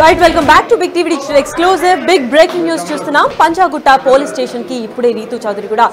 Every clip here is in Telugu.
Right welcome back to big TV digital exclusive big breaking news చూస్తున్నాం. పంజాగుట్ట పోలీస్ స్టేషన్ కి ఇప్పుడే రీతు చౌదరి కూడా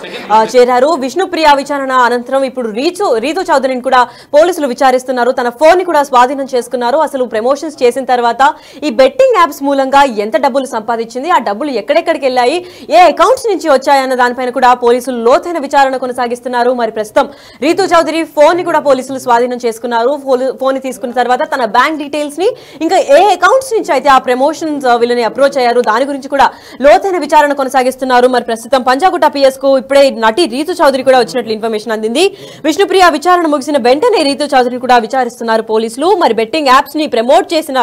చేరారు. విష్ణుప్రియ విచారణ అనంతరం ఇప్పుడు రీతు చౌదరిని కూడా పోలీసులు విచారిస్తున్నారు. తన ఫోన్ ని కూడా స్వాధీనం చేసుకున్నారు. అసలు ప్రమోషన్స్ చేసిన తర్వాత ఈ బెట్టింగ్ యాప్స్ మూలంగా ఎంత డబ్బులు సంపాదించింది, ఆ డబ్బులు ఎక్కడెక్కడికి వెళ్ళాయి, ఏ అకౌంట్స్ నుంచి వచ్చాయన్న దానిపైన కూడా పోలీసులు లోతైన విచారణ కొనసాగిస్తున్నారు. మరి ప్రస్తుతం రీతు చౌదరి ఫోన్ ని కూడా పోలీసులు స్వాధీనం చేసుకున్నారు. ఫోన్ ని తీసుకున్న తర్వాత తన బ్యాంక్ డీటెయిల్స్ ని, ఇంకా ఏ అకౌంట్స్ నుంచి అయితే ఆ ప్రమోషన్స్ వీళ్ళని అప్రోచ్ అయ్యారు దాని గురించి కూడా లోతైన విచారణ కొనసాగిస్తున్నారు. మరి ప్రస్తుతం పంజాగుట్ట పిఎస్ కు ఇప్పుడే నటి రీతు చౌదరి కూడా వచ్చినట్లు ఇన్ఫర్మేషన్ అందింది. విష్ణుప్రియ విచారణ ముగిసిన వెంటనే రీతు చౌదరిని కూడా విచారిస్తున్నారు పోలీసులు. మరి బెట్టింగ్ యాప్స్ ని ప్రమోట్ చేసిన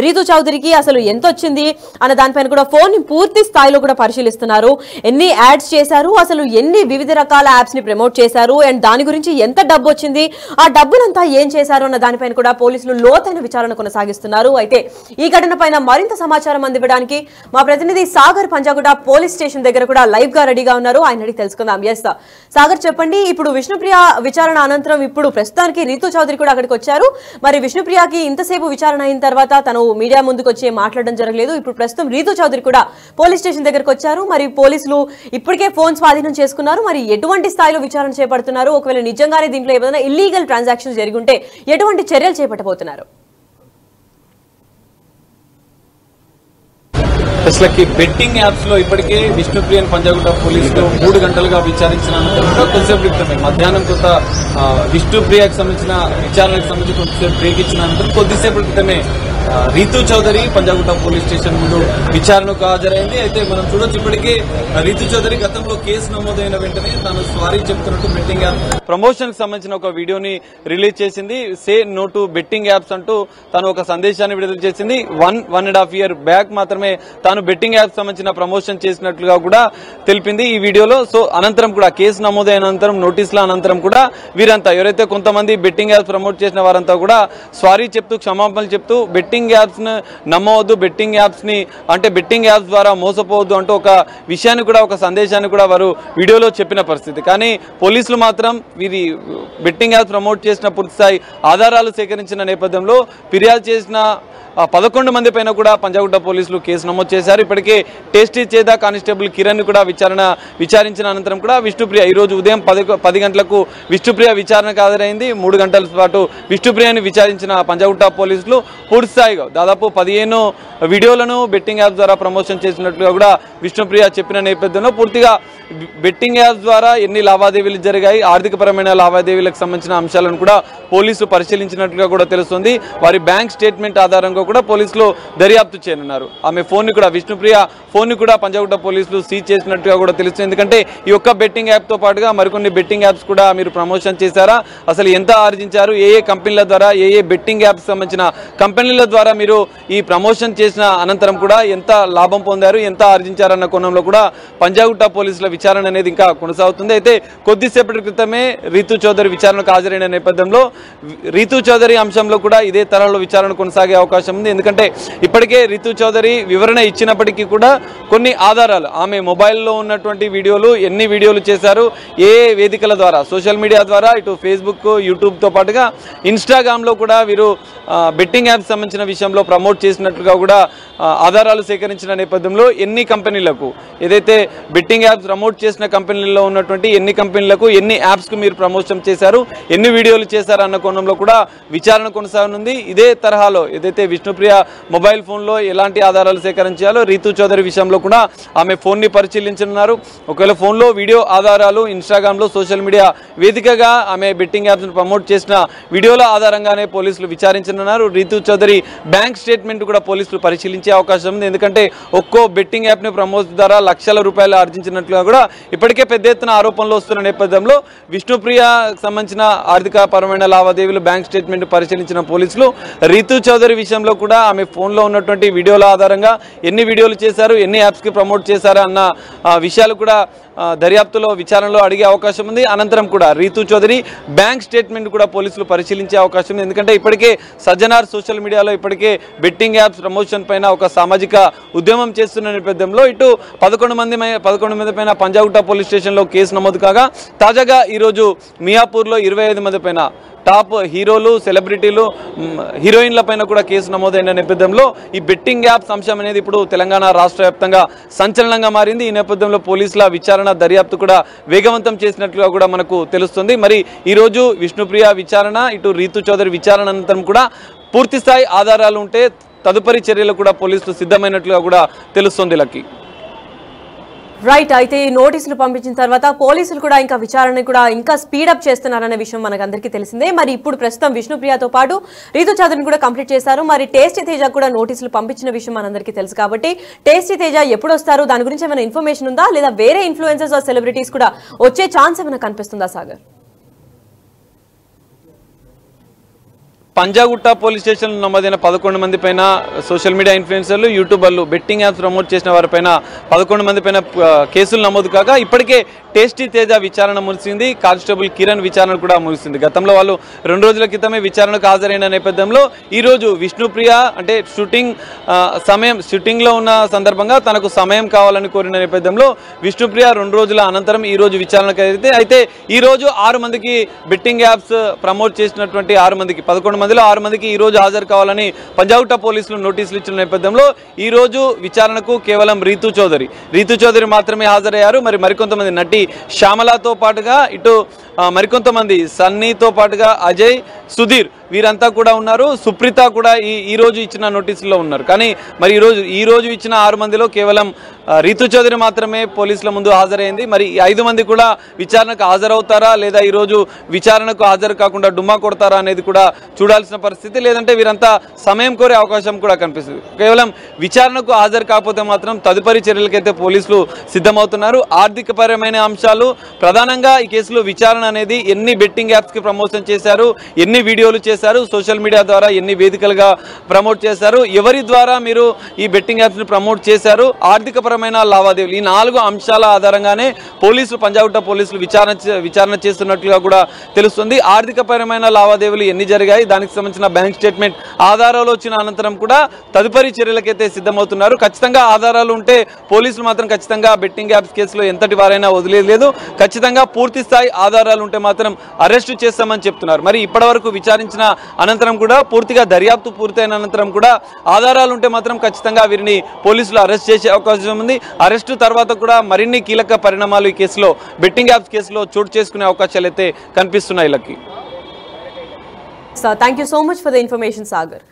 రీతు చౌదరికి అసలు ఎంత వచ్చింది అన్న దానిపైన కూడా ఫోన్ ని పూర్తి స్థాయిలో కూడా పరిశీలిస్తున్నారు. ఎన్ని యాడ్స్ చేశారు, అసలు ఎన్ని వివిధ రకాల యాప్స్ ని ప్రమోట్ చేశారు, అండ్ దాని గురించి ఎంత డబ్బు వచ్చింది, ఆ డబ్బునంతా ఏం చేశారు అన్న దానిపైన కూడా పోలీసులు లోతైన విచారణ కొనసాగిస్తున్నారు. అయితే ఈ ఘటన పైన మరింత సమాచారం అందివ్వడానికి మా ప్రతినిధి సాగర్ పంజాగుట్ట పోలీస్ స్టేషన్ దగ్గర కూడా లైవ్ గా రెడీగా ఉన్నారు. ఆయన అడిగి తెలుసుకుందాం. ఎస్ సాగర్, చెప్పండి. ఇప్పుడు విష్ణుప్రియ విచారణ అనంతరం ఇప్పుడు ప్రస్తుతానికి రీతు చౌదరి కూడా అక్కడికి వచ్చారు. మరి విష్ణుప్రియకి ఇంతసేపు విచారణ అయిన తర్వాత తను మీడియా ముందుకు వచ్చి మాట్లాడడం జరగలేదు. ఇప్పుడు ప్రస్తుతం రీతు చౌదరి కూడా పోలీస్ స్టేషన్ దగ్గరకు వచ్చారు. మరి పోలీసులు ఇప్పటికే ఫోన్ స్వాధీనం చేసుకున్నారు. మరి ఎటువంటి స్థాయిలో విచారణ చేపడుతున్నారు? ఒకవేళ నిజంగానే దీంట్లో ఏదైనా ఇల్లీగల్ ట్రాన్సాక్షన్స్ జరిగి ఉంటే ఎటువంటి చర్యలు చేపట్టబోతున్నారు? అసలుకి బెట్టింగ్ యాప్స్ లో ఇప్పటికే విష్ణుప్రియన్ పంజాగుట్ట పోలీసులు 3 గంటలుగా విచారించిన కొంతసేపు క్రితమే మధ్యాహ్నం కొంత విష్ణుప్రియకు సంబంధించిన విచారణకు సంబంధించి కొంతసేపు బ్రేక్ ఇచ్చిన అనంతరం కొద్దిసేపు క్రితమే రీతు చౌదరి పంజాగుట్ట పోలీస్ స్టేషన్ ముందు విచారణకు హాజరైంది. అయితే మనం చూడొచ్చు, ఇప్పటికే రీతు చౌదరి గతంలో కేసు నమోదైన వెంటనే తాను సారీ చెప్తున్నట్టు బెట్టింగ్ యాప్ ప్రమోషన్ కి సంబంధించిన ఒక వీడియోని రిలీజ్ చేసింది. Say no to betting apps అంటూ తాను ఒక సందేశాన్ని విడుదల చేసింది. 1.5 year బ్యాక్ మాత్రమే తాను బెట్టింగ్ యాప్ సంబంధించిన ప్రమోషన్ చేసినట్లుగా కూడా తెలిపింది ఈ వీడియోలో. సో అనంతరం కూడా కేసు నమోదైన అనంతరం నోటీసుల అనంతరం కూడా వీరంతా ఎవరైతే కొంతమంది బెట్టింగ్ యాప్స్ ప్రమోట్ చేసిన వారంతా కూడా సారీ చెప్తూ క్షమాపణలు చెప్తూ బెట్టింగ్ యాప్స్ ను నమ్మవద్దు, బెట్టింగ్ యాప్స్ ని అంటే బెట్టింగ్ యాప్స్ ద్వారా మోసపోవద్దు అంటూ ఒక విషయాన్ని కూడా ఒక సందేశాన్ని కూడా వారు వీడియోలో చెప్పిన పరిస్థితి. కానీ పోలీసులు మాత్రం వీరి బెట్టింగ్ యాప్స్ ప్రమోట్ చేసిన పూర్తిస్థాయి ఆధారాలు సేకరించిన నేపథ్యంలో ఫిర్యాదు చేసిన 11 మంది పైన కూడా పంజాగుట్ట పోలీసులు కేసు నమోదు చేశారు. ఇప్పటికే టేస్టీ చేదా కానిస్టేబుల్ కిరణ్ కూడా విచారించిన అనంతరం కూడా విష్ణుప్రియ ఈ రోజు ఉదయం 10 గంటలకు విష్ణుప్రియ విచారణకు హాజరైంది. 3 గంటల పాటు విష్ణుప్రియని విచారించిన పంజాగుట్ట పోలీసులు పూర్తిస్థాయిగా దాదాపు 15 వీడియోలను బెట్టింగ్ యాప్స్ ద్వారా ప్రమోషన్ చేసినట్లుగా కూడా విష్ణుప్రియ చెప్పిన నేపథ్యంలో పూర్తిగా బెట్టింగ్ యాప్స్ ద్వారా ఎన్ని లావాదేవీలు జరిగాయి, ఆర్థికపరమైన లావాదేవీలకు సంబంధించిన అంశాలను కూడా పోలీసులు పరిశీలించినట్లుగా కూడా తెలుస్తుంది. వారి బ్యాంక్ స్టేట్మెంట్ ఆధారంగా కూడా పోలీసులు దర్యాప్తు చేయనున్నారు. ఆమె ఫోన్ ని కూడా విష్ణుప్రియ ఫోన్ ని కూడా పంజాగుట్ట పోలీసులు సీజ్ చేసినట్టుగా కూడా తెలుస్తుంది. ఎందుకంటే ఈ ఒక్క బెట్టింగ్ యాప్ తో పాటుగా మరికొన్ని బెట్టింగ్ యాప్స్ కూడా మీరు ప్రమోషన్ చేశారా, అసలు ఎంత ఆర్జించారు, ఏ కంపెనీల ద్వారా ఏ బెట్టింగ్ యాప్స్ సంబంధించిన కంపెనీల ద్వారా మీరు ఈ ప్రమోషన్ చేసిన అనంతరం కూడా ఎంత లాభం పొందారు, ఎంత ఆర్జించారన్న కోణంలో కూడా పంజాగుట్ట పోలీసుల విచారణ అనేది ఇంకా కొనసాగుతుంది. అయితే కొద్దిసేపటి క్రితమే రీతు చౌదరి విచారణకు హాజరైన నేపథ్యంలో రీతు చౌదరి అంశంలో కూడా ఇదే తరహాలో విచారణ కొనసాగే అవకాశం ఉంది. ఎందుకంటే ఇప్పటికే రీతు చౌదరి వివరణ ఇచ్చినప్పటికీ కూడా కొన్ని ఆధారాలు, ఆమె మొబైల్లో ఉన్నటువంటి వీడియోలు, ఎన్ని వీడియోలు చేశారు, ఏ వేదికల ద్వారా, సోషల్ మీడియా ద్వారా, ఇటు ఫేస్బుక్, యూట్యూబ్ తో పాటుగా ఇన్స్టాగ్రామ్ లో కూడా వీరు బెట్టింగ్ యాప్స్ సంబంధించిన విషయంలో ప్రమోట్ చేసినట్లుగా కూడా ఆధారాలు సేకరించిన నేపథ్యంలో ఎన్ని కంపెనీలకు, ఏదైతే బెట్టింగ్ యాప్స్ ప్రమోట్ చేసిన కంపెనీల్లో ఉన్నటువంటి ఎన్ని కంపెనీలకు, ఎన్ని యాప్స్ కు మీరు ప్రమోషన్ చేశారు, ఎన్ని వీడియోలు చేశారు అన్న కోణంలో కూడా విచారణ కొనసాగనుంది. ఇదే తరహాలో ఏదైతే విష్ణుప్రియ మొబైల్ ఫోన్ లో ఎలాంటి ఆధారాలు సేకరించాలో రీతు చౌదరి విషయంలో కూడా ఆమె ఫోన్ ని పరిశీలించనున్నారు. ఒకవేళ ఫోన్ లో వీడియో ఆధారాలు, ఇన్స్టాగ్రామ్ లో సోషల్ మీడియా వేదికగా ఆమె బెట్టింగ్ యాప్స్ ప్రమోట్ చేసిన వీడియోల ఆధారంగానే పోలీసులు విచారించనున్నారు. రీతు చౌదరి బ్యాంక్ స్టేట్మెంట్ కూడా పోలీసులు పరిశీలించే అవకాశం ఉంది. ఎందుకంటే ఒక్కో బెట్టింగ్ యాప్ ని ప్రమోట్ ద్వారా లక్షల రూపాయలు ఆర్జించినట్లుగా కూడా ఇప్పటికే పెద్ద ఎత్తున ఆరోపణలు వస్తున్న నేపథ్యంలో విష్ణుప్రియ సంబంధించిన ఆర్థిక పరమైన లావాదేవీలు బ్యాంక్ స్టేట్మెంట్ పరిశీలించిన పోలీసులు రీతు చౌదరి విషయంలో కూడా ఆమె ఫోన్ లో ఉన్నటువంటి వీడియోల ఆధారంగా ఎన్ని వీడియోలు చేశారు, ఎన్ని యాప్స్ కి ప్రమోట్ చేశారు అన్న విషయాలు కూడా దర్యాప్తులో విచారణలో అడిగే అవకాశం ఉంది. అనంతరం కూడా రీతూ చౌదరి బ్యాంక్ స్టేట్మెంట్ కూడా పోలీసులు పరిశీలించే అవకాశం ఉంది. ఎందుకంటే ఇప్పటికే సజ్జనార్ సోషల్ మీడియాలో ఇప్పటికే బెట్టింగ్ యాప్స్ ప్రమోషన్ పైన ఒక సామాజిక ఉద్యమం చేస్తున్న నేపథ్యంలో ఇటు 11 మంది పైన పంజాగుట్ట పోలీస్ స్టేషన్లో కేసు నమోదు కాగా తాజాగా ఈరోజు మియాపూర్లో 25 మంది పైన టాప్ హీరోలు, సెలబ్రిటీలు, హీరోయిన్ల పైన కూడా కేసు నమోదైన నేపథ్యంలో ఈ బెట్టింగ్ యాప్స్ అంశం అనేది ఇప్పుడు తెలంగాణ రాష్ట్ర వ్యాప్తంగా సంచలనంగా మారింది. ఈ నేపథ్యంలో పోలీసుల విచారణ దర్యాప్తు కూడా వేగవంతం చేసినట్లుగా కూడా మనకు తెలుస్తుంది. మరి ఈరోజు విష్ణుప్రియ విచారణ, ఇటు రీతూ చౌదరి విచారణ అనంతరం కూడా పూర్తిస్థాయి ఆధారాలు ఉంటే తదుపరి చర్యలు కూడా పోలీసులు సిద్ధమైనట్లుగా కూడా తెలుస్తుంది. Lucky right. అయితే నోటీసులు పంపించిన తర్వాత పోలీసులు కూడా ఇంకా విచారణ కూడా ఇంకా స్పీడప్ చేస్తున్నారనే విషయం మనకు అందరికీ తెలిసిందే. మరి ఇప్పుడు ప్రస్తుతం విష్ణుప్రియతో పాటు రీతూ చౌదరిని కూడా కంప్లీట్ చేశారు. మరి టేస్టీ తేజ కూడా నోటీసులు పంపించిన విషయం మనందరికీ తెలుసు కాబట్టి టేస్టీ తేజ ఎప్పుడు వస్తారు, దాని గురించి ఏమైనా ఇన్ఫర్మేషన్ ఉందా, లేదా వేరే ఇన్ఫ్లుయెన్సర్స్ ఆర్ సెలబ్రిటీస్ కూడా వచ్చే ఛాన్స్ ఏమైనా కనిపిస్తుందా సాగర్? పంజాగుట్ట పోలీస్ స్టేషన్ నమోదైన 11 మంది పైన సోషల్ మీడియా ఇన్ఫ్లుయెన్సర్లు, యూట్యూబర్లు, బెట్టింగ్ యాప్స్ ప్రమోట్ చేసిన వారిపైన 11 మంది పైన కేసులు నమోదు కాగా ఇప్పటికే టేస్టీ తేజ విచారణ ముగిసింది. కానిస్టేబుల్ కిరణ్ విచారణ కూడా ముగిసింది. గతంలో వాళ్ళు 2 రోజుల క్రితమే విచారణకు హాజరైన నేపథ్యంలో ఈరోజు విష్ణుప్రియ అంటే షూటింగ్లో ఉన్న సందర్భంగా తనకు సమయం కావాలని కోరిన నేపథ్యంలో విష్ణుప్రియ 2 రోజుల అనంతరం ఈరోజు విచారణకు అయితే ఈ రోజు 6 మందికి బెట్టింగ్ యాప్స్ ప్రమోట్ చేసినటువంటి 6 మందికి 11 మందిలో 6 మందికి ఈ రోజు హాజరు కావాలని పంజాగుట్ట పోలీసులు నోటీసులు ఇచ్చిన నేపథ్యంలో ఈ రోజు విచారణకు కేవలం రీతూ చౌదరి మాత్రమే హాజరయ్యారు. మరి మరికొంతమంది నటి శ్యామలతో పాటుగా ఇటు మరికొంతమంది సన్నీతో పాటుగా అజయ్, సుధీర్ వీరంతా కూడా ఉన్నారు. సుప్రీత కూడా ఈ రోజు ఇచ్చిన నోటీసుల్లో ఉన్నారు. కానీ మరి ఈ రోజు ఇచ్చిన 6 మందిలో కేవలం రీతూ చౌదరి మాత్రమే పోలీసుల ముందు హాజరైంది. మరి 5 మంది కూడా విచారణకు హాజరవుతారా లేదా ఈ రోజు విచారణకు హాజరు కాకుండా డుమ్మా కొడతారా అనేది కూడా చూడాల్సిన పరిస్థితి. లేదంటే వీరంతా సమయం కోరే అవకాశం కూడా కనిపిస్తుంది. కేవలం విచారణకు హాజరు కాకపోతే మాత్రం తదుపరి చర్యలకైతే పోలీసులు సిద్ధమవుతున్నారు. ఆర్థికపరమైన అంశాలు ప్రధానంగా ఈ కేసులో విచారణ అనేది ఎన్ని బెట్టింగ్ యాప్స్ కి ప్రమోషన్ చేశారు, ఎన్ని వీడియోలు చేశారు, సోషల్ మీడియా ద్వారా ఎన్ని వేదికలుగా ప్రమోట్ చేశారు, ఎవరి ద్వారా మీరు ఈ బెట్టింగ్ యాప్స్ ని ప్రమోట్ చేశారు, ఆర్థికపరమైన లావాదేవీలు, ఈ 4 అంశాల ఆధారంగానే పంజాగుట్ట పోలీసులు విచారణ చేస్తున్నట్లుగా కూడా తెలుస్తుంది. ఆర్థికపరమైన లావాదేవీలు ఎన్ని జరిగాయి, దానికి సంబంధించిన బ్యాంక్ స్టేట్మెంట్ ఆధారాలు వచ్చిన అనంతరం కూడా తదుపరి చర్యలకైతే సిద్ధమవుతున్నారు. ఖచ్చితంగా ఆధారాలు ఉంటే పోలీసులు మాత్రం ఖచ్చితంగా బెట్టింగ్ యాప్స్ కేసులో ఎంతటి వారైనా వదిలేదు. ఖచ్చితంగా పూర్తి స్థాయి ఆధారాలు ఉంటే మాత్రం అరెస్టు చేస్తామని చెప్తున్నారు. మరి ఇప్పటివరకు విచారించిన అనంతరం కూడా పూర్తిగా దర్యాప్తు పూర్తయిన అనంతరం కూడా ఆధారాలు ఉంటే మాత్రం ఖచ్చితంగా వీరిని పోలీసులు అరెస్ట్ చేసే అవకాశం ఉంది. అరెస్టు తర్వాత కూడా మరిన్ని కీలక పరిణామాలు ఈ కేసులో బెట్టింగ్ యాప్స్ కేసులో చోటు చేసుకునే అవకాశాలు అయితే కనిపిస్తున్నాయి. Lucky. Thank you so much for the information Sagar.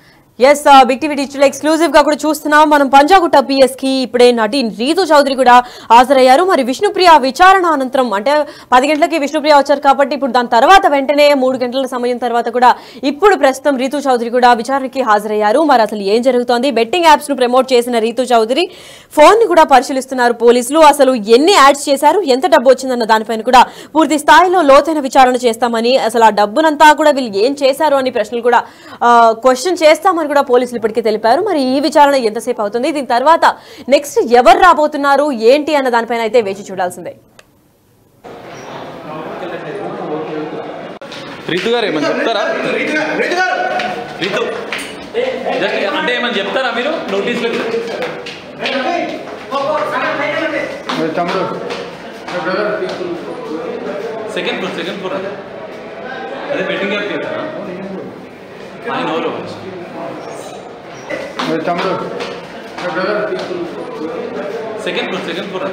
Yes, big TV digital exclusive గా కూడా చూస్తున్నాం. మనం పంజాగుట్ట పిఎస్ కి ఇప్పుడే నటి రీతూ చౌదరి కూడా హాజరయ్యారు. మరి విష్ణుప్రియ విచారణ అనంతరం అంటే 10 గంటలకి విష్ణుప్రియ వచ్చారు కాబట్టి ఇప్పుడు దాని తర్వాత వెంటనే 3 గంటల సమయం తర్వాత కూడా ఇప్పుడు ప్రస్తుతం రీతూ చౌదరి కూడా విచారణకి హాజరయ్యారు. మరి అసలు ఏం జరుగుతోంది, బెట్టింగ్ యాప్స్ ను ప్రమోట్ చేసిన రీతూ చౌదరి ఫోన్ ని కూడా పరిశీలిస్తున్నారు పోలీసులు. అసలు ఎన్ని యాడ్స్ చేశారు, ఎంత డబ్బు వచ్చిందన్న దానిపైన కూడా పూర్తి స్థాయిలో లోతైన విచారణ చేస్తామని, అసలు ఆ డబ్బునంతా కూడా వీళ్ళు ఏం చేశారు అని ప్రశ్నలు కూడా క్వశ్చన్ చేస్తామని కూడా పోలీసులు ఇప్పటికే తెలిపారు. మరి ఈ విచారణ ఎంతసేపు అవుతుంది, దీని తర్వాత నెక్స్ట్ ఎవరు రాబోతున్నారు ఏంటి అన్న దానిపైన అయితే వేచి చూడాల్సిందే. రీతు గారు ఏమని చెప్తారా? అంటే ఏమని చెప్తారా మీరు నోటీసులు? సెకండ్ ఫ్లోర్ అదే బెట్టింగ్ యాప్ కదా ఆయన ఎవరు సెకండ్ ఫ్లోర్